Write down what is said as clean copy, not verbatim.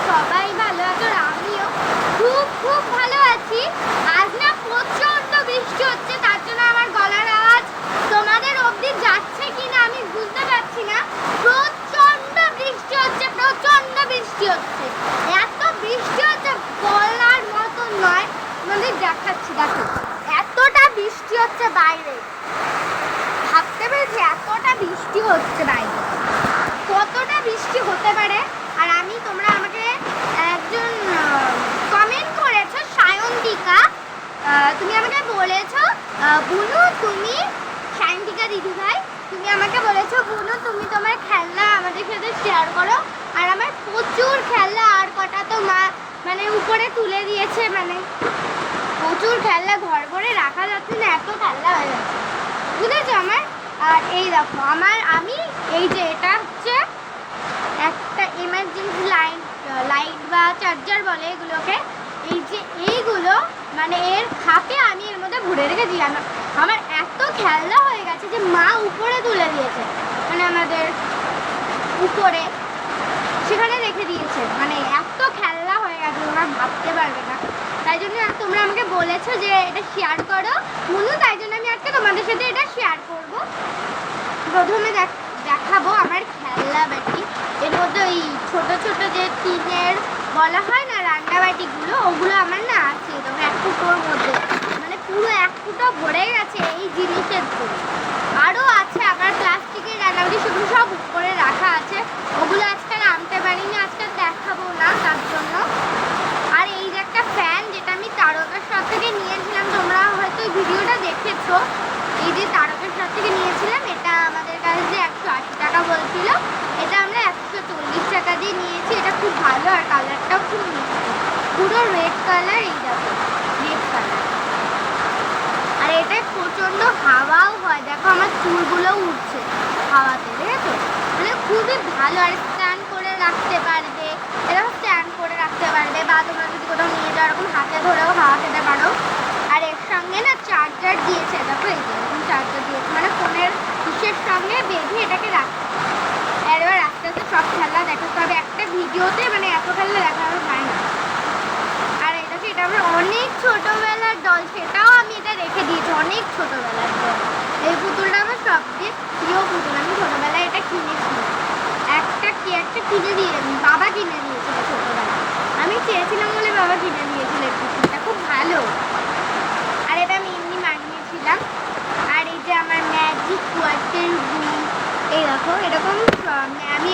সবাই ভালো আছো, আর আমিও খুব খুব ভালো আছি। আজ না প্রচন্ড বৃষ্টি হচ্ছে, তার জন্য আমার গলার আওয়াজ তোমাদের অবধি যাচ্ছে কিনা আমি বুঝতে পারছি না। প্রচন্ড বৃষ্টি হচ্ছে, প্রচন্ড বৃষ্টি হচ্ছে, এত বৃষ্টি হচ্ছে বলার মতো নয়। তোমাদের দেখাচ্ছি, দেখো এতটা বৃষ্টি হচ্ছে বাইরে, ভাবতে পেরেছি এতটা বৃষ্টি হচ্ছে বাইরে, কতটা বৃষ্টি হতে পারে। আর আমি, তোমরা আমাকে একজন কমেন্ট করেছো, সায়ন্তিকা, তুমি আমাকে বলেছো বুনু, তুমি সায়ন্তিকা দিদি ভাই, তুমি আমাকে বলেছো বুনু তুমি তোমার খেলনা আমাদের সাথে শেয়ার করো। আর আমার প্রচুর খেলনা, আর কটা তো মা মানে উপরে তুলে দিয়েছে, মানে প্রচুর খেলনা ঘর ভরে রাখা যাচ্ছে না, এত খেলনা হয়ে যাচ্ছে, বুঝেছো আমার। আর এই দেখো আমি এই যে এটা হচ্ছে একটা এমার্জেন্সি লাইট বা চার্জার বলে এগুলোকে, এই যে এইগুলো মানে এর খাপে আমি এর মধ্যে ভরে রেখেছি। আমার এত খেলনা হয়ে গেছে যে মা উপরে তুলে দিয়েছে, মানে আমাদের উপরে সেখানে রেখে দিয়েছে, মানে এত খেলনা হয়ে গেছে তোমরা ভাবতে পারবে না। তাই জন্য তোমরা আমাকে বলেছো যে এটা শেয়ার করো মুনু, তাই জন্য আমি আজকে তোমাদের সাথে এটা শেয়ার করব। প্রথমে দেখাবো আমার খেলনা বাটি, এর মধ্যে ওই ছোট ছোট যে টিনের বলা হয় না রান্নাবাটিগুলো, ওগুলো আমার না আছে, তবে এক ফুটোর মধ্যে, মানে পুরো এক ফুটো ভরে গেছে এই জিনিসের জন্য। আরও আছে আমার প্লাস্টিকের রান্নাবাটি, সেগুলো সব উপরে রাখা আছে, ওগুলো আজকাল আনতে পারিনি, আজকাল দেখাবো না তার জন্য। আর এই যে একটা ফ্যান, যেটা আমি তারকেশ্বর থেকে নিয়েছিলাম, তোমরা হয়তো ভিডিওটা দেখেছো, এই যে তারকেশ্বর থেকে নিয়েছিলাম, এটা আমাদের কাছে যে 180 টাকা বলছিল, এটা আমরা 140 টাকা দিয়ে নিয়েছি। এটা খুব ভালো, আর কালারটাও খুব মিষ্টি, পুরো রেড কালার, এই দেখো রেড কালার। আর এটা প্রচণ্ড হাওয়াও হয়, দেখো আমার চুলগুলো উঠছে হাওয়াতে, দেখেছো, মানে খুবই ভালো। আর স্ট্যান্ড করে রাখতে পারবে, এরকম স্ট্যান্ড করে রাখতে পারবে, বা তোমরা যদি কোথাও নিয়ে যাও এরকম হাতে ধরেও হাওয়া খেতে পারো। আর এর সঙ্গে না চার্জার দিয়েছে, দেখো এই যে এরকম চার্জার দিয়েছে, মানে ফোনের ইসের সঙ্গে বেঁধে এটাকে রাখতে। এবার আস্তে আস্তে সব খেলা দেখাতে হবে একটা ভিডিওতে, মানে এত খেলা দেখানো যায় না। আর এটাকে, এটা আমার অনেক ছোটোবেলার ডল, সেটাও আমি এটা রেখে দিয়েছি, অনেক ছোটোবেলার ডল। এই পুতুলটা আমার সবচেয়ে প্রিয় পুতুল, আমি ছোটোবেলায় এটা কিনেছি, একটা কিনে দিয়ে বাবা কিনে দিয়েছিল ছোটোবেলায়, আমি চেয়েছিলাম বলে বাবা কিনে দিয়েছিল এই পুতুলটা, খুব ভালো। আর এটা আমি এমনি বানিয়েছিলাম। আর এই যে আমার ম্যাজিক ওয়াটার গুল, এই দেখো এরকম আমি